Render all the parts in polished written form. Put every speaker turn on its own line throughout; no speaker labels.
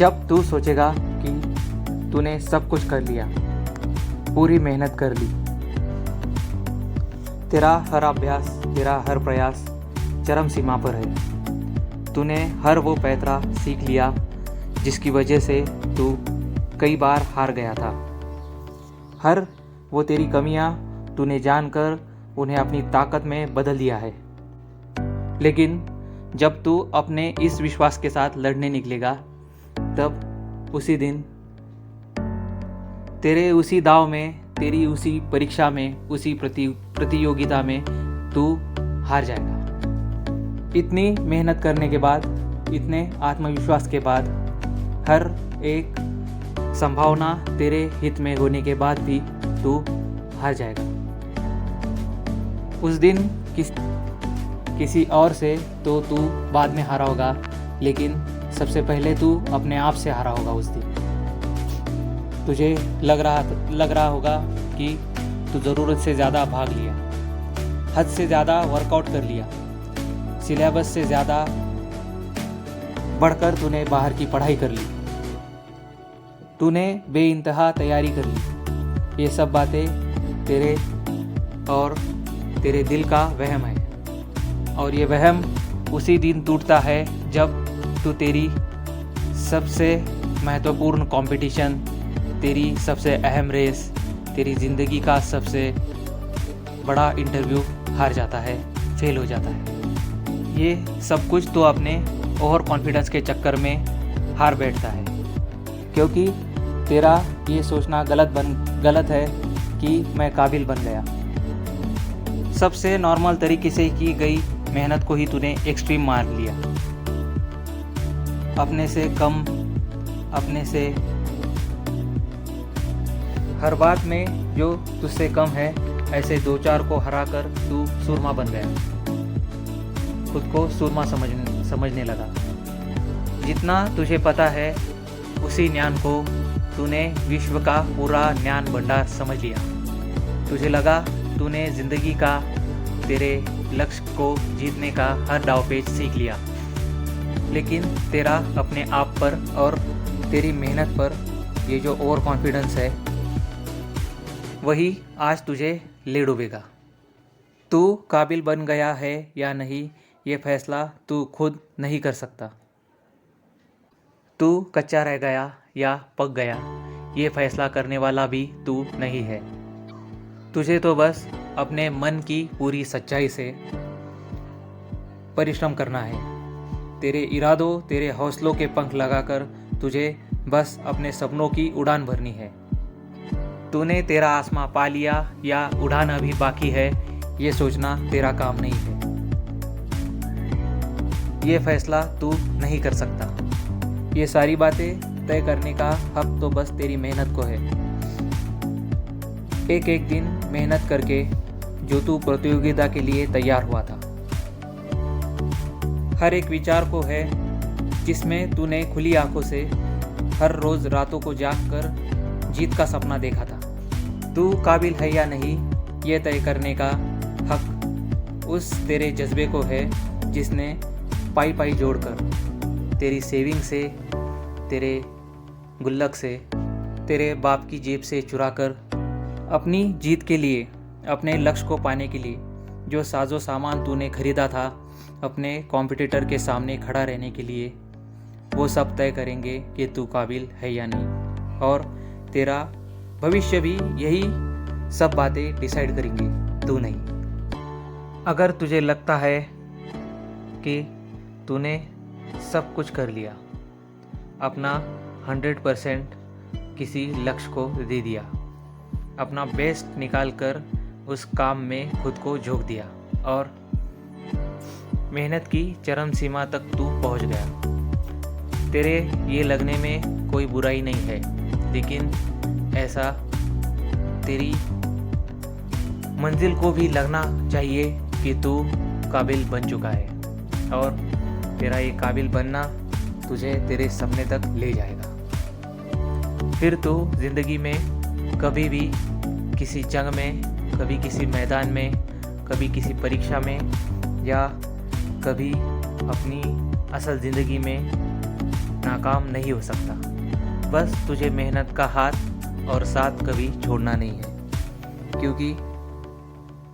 जब तू सोचेगा कि तूने सब कुछ कर लिया, पूरी मेहनत कर ली, तेरा हर अभ्यास, तेरा हर प्रयास चरम सीमा पर है, तूने हर वो पैतरा सीख लिया जिसकी वजह से तू कई बार हार गया था, हर वो तेरी कमियां तूने जानकर उन्हें अपनी ताकत में बदल दिया है। लेकिन जब तू अपने इस विश्वास के साथ लड़ने निकलेगा, तब उसी दिन तेरे उसी दाव में, तेरी उसी परीक्षा में, उसी प्रतियोगिता में तू हार जाएगा। इतनी मेहनत करने के बाद, इतने आत्मविश्वास के बाद, हर एक संभावना तेरे हित में होने के बाद भी तू हार जाएगा। उस दिन किसी और से तो तू बाद में हारा होगा, लेकिन सबसे पहले तू अपने आप से हारा होगा। उस दिन तुझे लग रहा होगा कि तू ज़रूरत से ज़्यादा भाग लिया, हद से ज़्यादा वर्कआउट कर लिया, सिलेबस से ज़्यादा बढ़कर तूने बाहर की पढ़ाई कर ली, तूने बेइंतहा तैयारी कर ली। ये सब बातें तेरे और तेरे दिल का वहम है, और ये वहम उसी दिन टूटता है जब तू तेरी सबसे महत्वपूर्ण कंपटीशन, तेरी सबसे अहम रेस, तेरी ज़िंदगी का सबसे बड़ा इंटरव्यू हार जाता है, फेल हो जाता है। ये सब कुछ तो अपने ओवर कॉन्फिडेंस के चक्कर में हार बैठता है, क्योंकि तेरा ये सोचना गलत है कि मैं काबिल बन गया। सबसे नॉर्मल तरीके से की गई मेहनत को ही तूने एक्सट्रीम मार लिया। अपने से कम, अपने से हर बात में जो तुझसे कम है, ऐसे दो चार को हराकर तू सूरमा बन गया, खुद को सूरमा समझने लगा। जितना तुझे पता है उसी ज्ञान को तूने विश्व का पूरा ज्ञान भंडार समझ लिया। तुझे लगा तूने ज़िंदगी का, तेरे लक्ष्य को जीतने का हर दांवपेच सीख लिया, लेकिन तेरा अपने आप पर और तेरी मेहनत पर ये जो ओवर कॉन्फिडेंस है, वही आज तुझे ले डूबेगा। तू काबिल बन गया है या नहीं, ये फैसला तू खुद नहीं कर सकता। तू कच्चा रह गया या पक गया, ये फैसला करने वाला भी तू नहीं है। तुझे तो बस अपने मन की पूरी सच्चाई से परिश्रम करना है। तेरे इरादों, तेरे हौसलों के पंख लगाकर तुझे बस अपने सपनों की उड़ान भरनी है। तूने तेरा आसमां पा लिया या उड़ान अभी बाकी है, ये सोचना तेरा काम नहीं है। ये फैसला तू नहीं कर सकता। ये सारी बातें तय करने का हक तो बस तेरी मेहनत को है। एक एक दिन मेहनत करके जो तू प्रतियोगिता के लिए तैयार हुआ था, हर एक विचार को है जिसमें तूने खुली आंखों से हर रोज रातों को जागकर जीत का सपना देखा था। तू काबिल है या नहीं, ये तय करने का हक उस तेरे जज्बे को है जिसने पाई पाई जोड़कर तेरी सेविंग से, तेरे गुल्लक से, तेरे बाप की जेब से चुराकर अपनी जीत के लिए, अपने लक्ष्य को पाने के लिए जो साजो सामान तूने खरीदा था, अपने कॉम्पिटिटर के सामने खड़ा रहने के लिए, वो सब तय करेंगे कि तू काबिल है या नहीं। और तेरा भविष्य भी यही सब बातें डिसाइड करेंगे, तू नहीं। अगर तुझे लगता है कि तूने सब कुछ कर लिया, अपना 100% किसी लक्ष्य को दे दिया, अपना बेस्ट निकाल कर उस काम में खुद को झोंक दिया और मेहनत की चरम सीमा तक तू पहुंच गया, तेरे ये लगने में कोई बुराई नहीं है, लेकिन ऐसा तेरी मंजिल को भी लगना चाहिए कि तू काबिल बन चुका है, और तेरा ये काबिल बनना तुझे तेरे सपने तक ले जाएगा। फिर तू जिंदगी में कभी भी किसी जंग में, कभी किसी मैदान में, कभी किसी परीक्षा में, या कभी अपनी असल ज़िंदगी में नाकाम नहीं हो सकता। बस तुझे मेहनत का हाथ और साथ कभी छोड़ना नहीं है, क्योंकि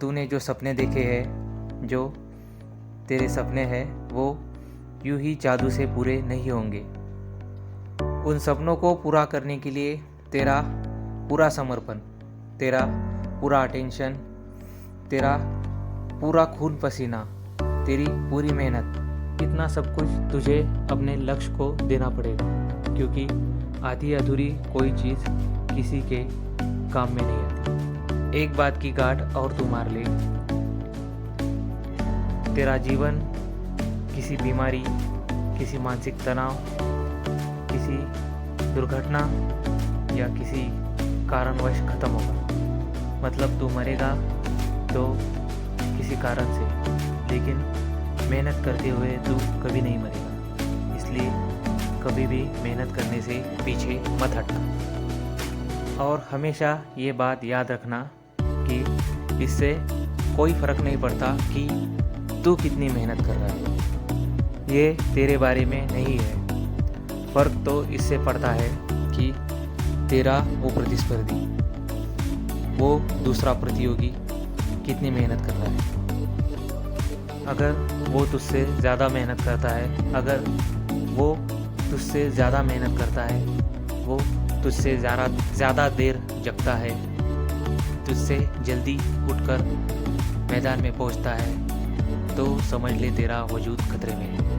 तूने जो सपने देखे हैं, जो तेरे सपने हैं, वो यूं ही जादू से पूरे नहीं होंगे। उन सपनों को पूरा करने के लिए तेरा पूरा समर्पण, तेरा पूरा अटेंशन, तेरा पूरा खून पसीना, तेरी पूरी मेहनत, इतना सब कुछ तुझे अपने लक्ष्य को देना पड़ेगा, क्योंकि आधी अधूरी कोई चीज़ किसी के काम में नहीं आती। एक बात की गांठ और तू मार ले, तेरा जीवन किसी बीमारी, किसी मानसिक तनाव, किसी दुर्घटना या किसी कारणवश खत्म होगा। मतलब तू मरेगा तो किसी कारण से, लेकिन मेहनत करते हुए तू कभी नहीं मरेगा। इसलिए कभी भी मेहनत करने से पीछे मत हटना। और हमेशा ये बात याद रखना कि इससे कोई फ़र्क नहीं पड़ता कि तू कितनी मेहनत कर रहा है, ये तेरे बारे में नहीं है। फ़र्क तो इससे पड़ता है कि तेरा वो प्रतिस्पर्धी, वो दूसरा प्रतियोगी कितनी मेहनत कर रहा है। अगर वो तुझसे ज़्यादा मेहनत करता है, अगर वो तुझसे ज़्यादा मेहनत करता है, वो तुझसे ज़्यादा देर जगता है, तुझसे जल्दी उठकर मैदान में पहुंचता है, तो समझ ले तेरा वजूद खतरे में है।